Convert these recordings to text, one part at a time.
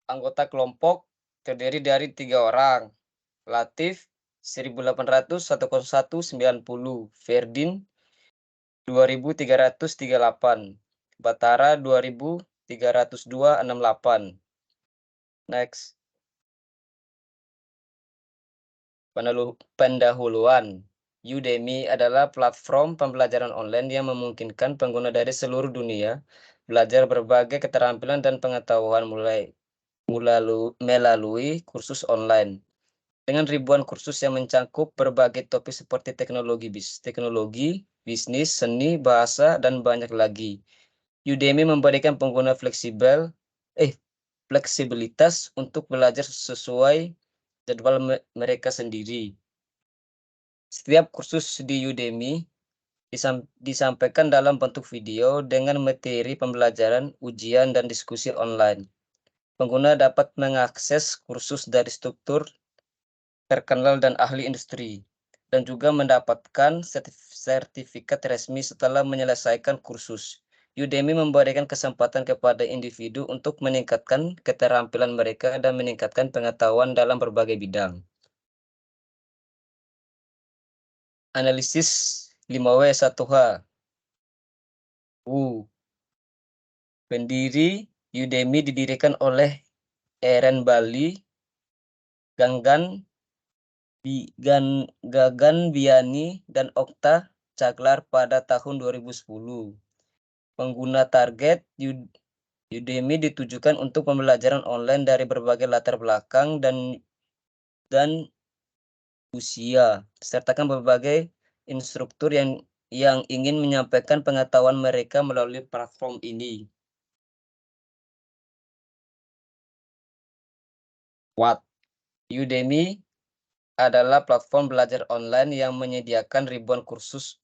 Anggota kelompok terdiri dari 3 orang. Latif 1800-101-90, Ferdin 2338, Batara 2302-68. Next. Pendahuluan. Udemy adalah platform pembelajaran online yang memungkinkan pengguna dari seluruh dunia belajar berbagai keterampilan dan pengetahuan melalui kursus online. Dengan ribuan kursus yang mencakup berbagai topik seperti teknologi, bisnis, seni, bahasa, dan banyak lagi. Udemy memberikan pengguna fleksibilitas untuk belajar sesuai jadwal mereka sendiri. Setiap kursus di Udemy disampaikan dalam bentuk video dengan materi pembelajaran, ujian, dan diskusi online. Pengguna dapat mengakses kursus dari struktur terkenal dan ahli industri, dan juga mendapatkan sertifikat resmi setelah menyelesaikan kursus. Udemy memberikan kesempatan kepada individu untuk meningkatkan keterampilan mereka dan meningkatkan pengetahuan dalam berbagai bidang. Analisis 5W1H. Pendiri Udemy didirikan oleh Eren Bali, Gagan Biani, dan Okta Caglar pada tahun 2010. Pengguna target Udemy ditujukan untuk pembelajaran online dari berbagai latar belakang dan usia, sertakan berbagai instruktur yang ingin menyampaikan pengetahuan mereka melalui platform ini. Udemy adalah platform belajar online yang menyediakan ribuan kursus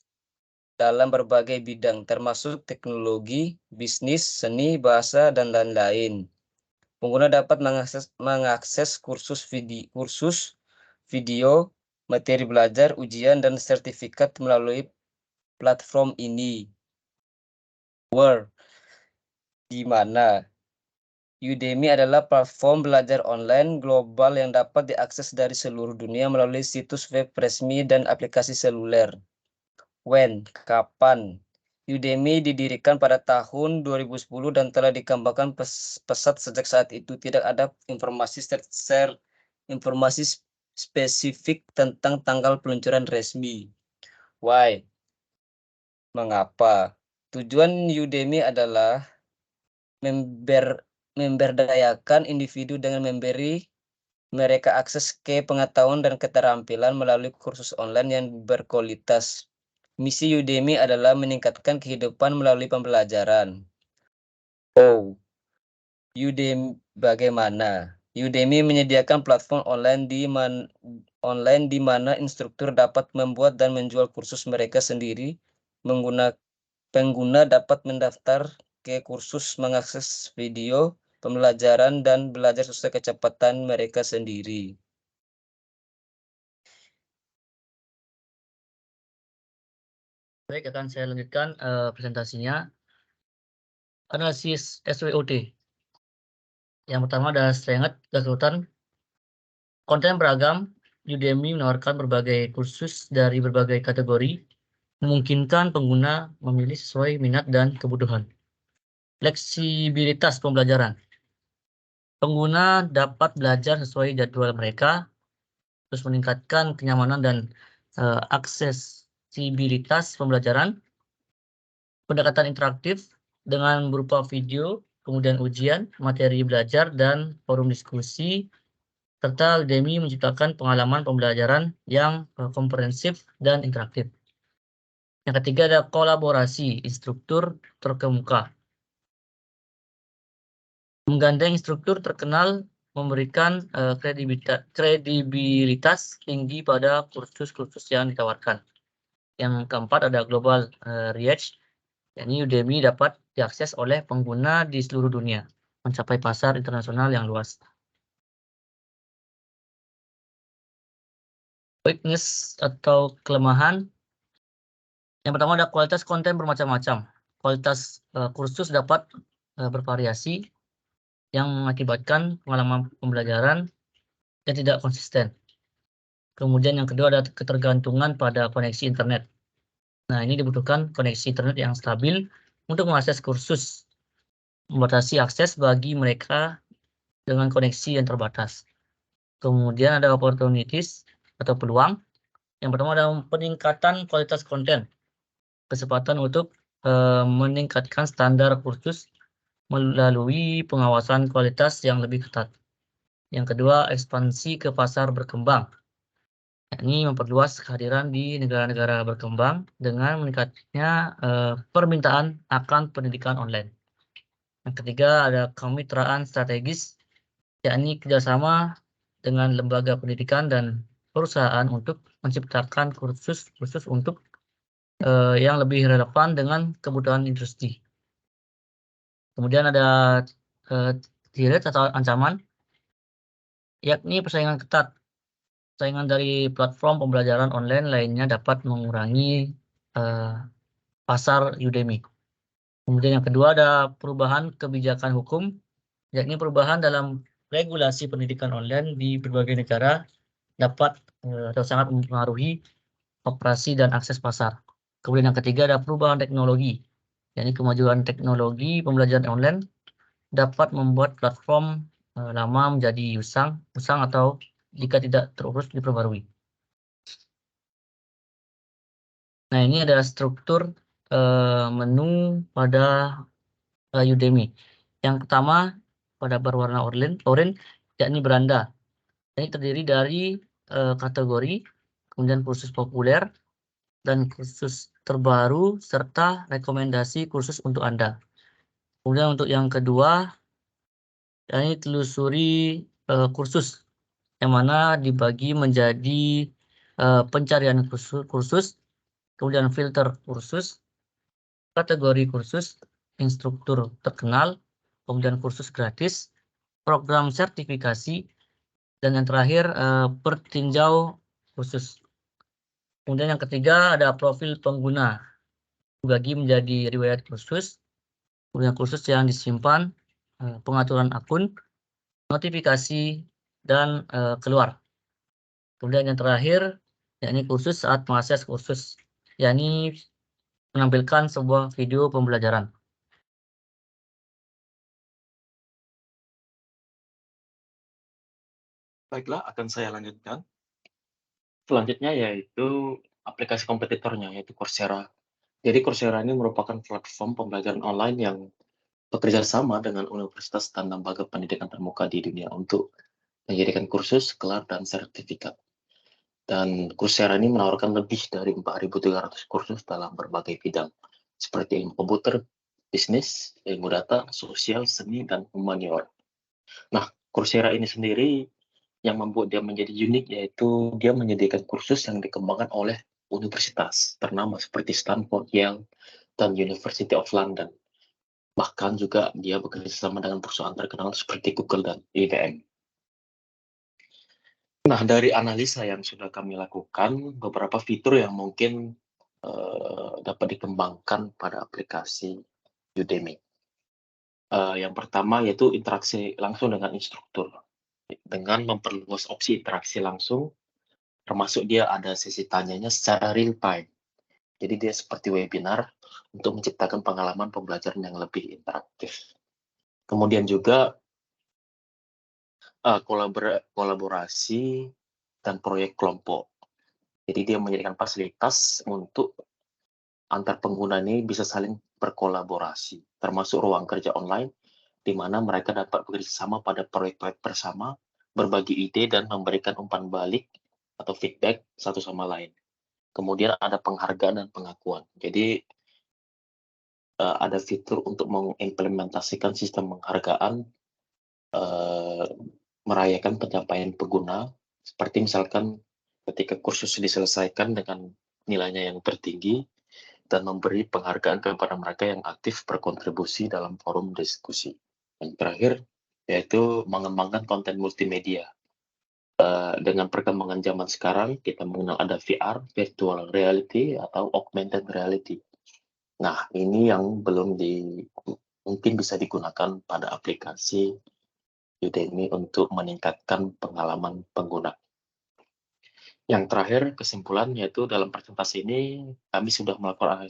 dalam berbagai bidang, termasuk teknologi, bisnis, seni, bahasa, dan lain-lain. Pengguna dapat mengakses kursus video, materi belajar, ujian, dan sertifikat melalui platform ini. Di mana Udemy adalah platform belajar online global yang dapat diakses dari seluruh dunia melalui situs web resmi dan aplikasi seluler. Kapan? Udemy didirikan pada tahun 2010 dan telah dikembangkan pesat sejak saat itu. Tidak ada informasi spesifik tentang tanggal peluncuran resmi. Mengapa? Tujuan Udemy adalah memberdayakan individu dengan memberi mereka akses ke pengetahuan dan keterampilan melalui kursus online yang berkualitas. Misi Udemy adalah meningkatkan kehidupan melalui pembelajaran. Udemy bagaimana? Udemy menyediakan platform online di mana instruktur dapat membuat dan menjual kursus mereka sendiri. Pengguna dapat mendaftar ke kursus, mengakses video pembelajaran, dan belajar sesuai kecepatan mereka sendiri. Baik, akan saya lanjutkan presentasinya. Analisis SWOT. Yang pertama adalah strength, kesulitan. Konten beragam. Udemy menawarkan berbagai kursus dari berbagai kategori, memungkinkan pengguna memilih sesuai minat dan kebutuhan. Fleksibilitas pembelajaran. Pengguna dapat belajar sesuai jadwal mereka, terus meningkatkan kenyamanan dan aksesibilitas pembelajaran. Pendekatan interaktif dengan berupa video, kemudian ujian, materi belajar, dan forum diskusi, serta Udemy menciptakan pengalaman pembelajaran yang komprehensif dan interaktif. Yang ketiga ada kolaborasi instruktur terkemuka. Menggandeng instruktur terkenal memberikan kredibilitas tinggi pada kursus-kursus yang ditawarkan. Yang keempat ada global reach. Yakni Udemy dapat diakses oleh pengguna di seluruh dunia, mencapai pasar internasional yang luas. Weakness atau kelemahan. Yang pertama ada kualitas konten bermacam-macam. Kualitas kursus dapat bervariasi. yang mengakibatkan pengalaman pembelajaran yang tidak konsisten. Kemudian yang kedua ada ketergantungan pada koneksi internet. Nah, ini dibutuhkan koneksi internet yang stabil untuk mengakses kursus, membatasi akses bagi mereka dengan koneksi yang terbatas. Kemudian ada opportunities atau peluang. Yang pertama ada peningkatan kualitas konten, kesempatan untuk meningkatkan standar kursus melalui pengawasan kualitas yang lebih ketat. Yang kedua, ekspansi ke pasar berkembang, yakni memperluas kehadiran di negara-negara berkembang dengan meningkatnya permintaan akan pendidikan online. Yang ketiga, ada kemitraan strategis, yakni kerjasama dengan lembaga pendidikan dan perusahaan untuk menciptakan kursus-kursus untuk yang lebih relevan dengan kebutuhan industri. Kemudian ada threat atau ancaman, yakni persaingan ketat. Saingan dari platform pembelajaran online lainnya dapat mengurangi pasar Udemy. Kemudian yang kedua ada perubahan kebijakan hukum, yakni perubahan dalam regulasi pendidikan online di berbagai negara dapat atau sangat mempengaruhi operasi dan akses pasar. Kemudian yang ketiga ada perubahan teknologi, yakni kemajuan teknologi pembelajaran online dapat membuat platform lama menjadi usang atau jika tidak terurus diperbarui. Nah, ini adalah struktur menu pada Udemy. Yang pertama pada berwarna oranye, yakni beranda. Ini terdiri dari kategori, kemudian kursus populer, dan kursus terbaru, serta rekomendasi kursus untuk Anda. Kemudian untuk yang kedua, ini telusuri kursus, yang mana dibagi menjadi pencarian kursus, kemudian filter kursus, kategori kursus, instruktur terkenal, kemudian kursus gratis, program sertifikasi, dan yang terakhir pertinjau kursus. Kemudian yang ketiga ada profil pengguna, dibagi menjadi riwayat kursus, kemudian kursus yang disimpan, pengaturan akun, notifikasi, dan keluar. Kemudian yang terakhir, yakni kursus saat mengakses kursus, yakni menampilkan sebuah video pembelajaran. Baiklah, akan saya lanjutkan. Selanjutnya yaitu aplikasi kompetitornya, yaitu Coursera. Jadi Coursera ini merupakan platform pembelajaran online yang bekerja sama dengan universitas dan lembaga pendidikan terbuka di dunia untuk menyediakan kursus, gelar, dan sertifikat. Dan Coursera ini menawarkan lebih dari 4.300 kursus dalam berbagai bidang, seperti ilmu komputer, bisnis, ilmu data, sosial, seni, dan humaniora. Nah, Coursera ini sendiri yang membuat dia menjadi unik yaitu dia menyediakan kursus yang dikembangkan oleh universitas ternama seperti Stanford, Yale, dan University of London. Bahkan juga dia bekerja sama dengan perusahaan terkenal seperti Google dan IBM. Nah, dari analisa yang sudah kami lakukan, beberapa fitur yang mungkin dapat dikembangkan pada aplikasi Udemy. Yang pertama yaitu interaksi langsung dengan instruktur. Dengan memperluas opsi interaksi langsung, termasuk dia ada sesi tanyanya secara real time. Jadi dia seperti webinar untuk menciptakan pengalaman pembelajaran yang lebih interaktif. Kemudian juga kolaborasi dan proyek kelompok. Jadi dia menyediakan fasilitas untuk antar pengguna ini bisa saling berkolaborasi, termasuk ruang kerja online, di mana mereka dapat bekerja sama pada proyek-proyek bersama, berbagi ide, dan memberikan umpan balik atau feedback satu sama lain. Kemudian ada penghargaan dan pengakuan. Jadi ada fitur untuk mengimplementasikan sistem penghargaan, merayakan pencapaian pengguna, seperti misalkan ketika kursus diselesaikan dengan nilainya yang tertinggi, dan memberi penghargaan kepada mereka yang aktif berkontribusi dalam forum diskusi. Yang terakhir, yaitu mengembangkan konten multimedia. Dengan perkembangan zaman sekarang, kita mengenal ada VR, virtual reality, atau augmented reality. Nah, ini yang belum mungkin bisa digunakan pada aplikasi Udemy untuk meningkatkan pengalaman pengguna. Yang terakhir, kesimpulan yaitu dalam presentasi ini kami sudah melakukan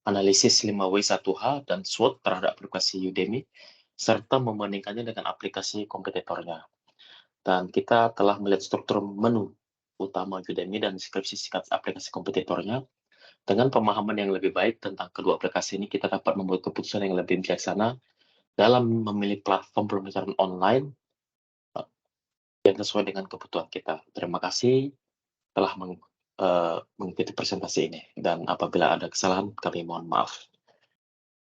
analisis 5W1H dan SWOT terhadap aplikasi Udemy, serta membandingkannya dengan aplikasi kompetitornya. Dan kita telah melihat struktur menu utama Udemy dan deskripsi singkat aplikasi kompetitornya. Dengan pemahaman yang lebih baik tentang kedua aplikasi ini, kita dapat membuat keputusan yang lebih bijaksana dalam memilih platform pembelajaran online yang sesuai dengan kebutuhan kita. Terima kasih telah mengikuti presentasi ini, dan apabila ada kesalahan kami mohon maaf.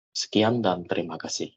Sekian dan terima kasih.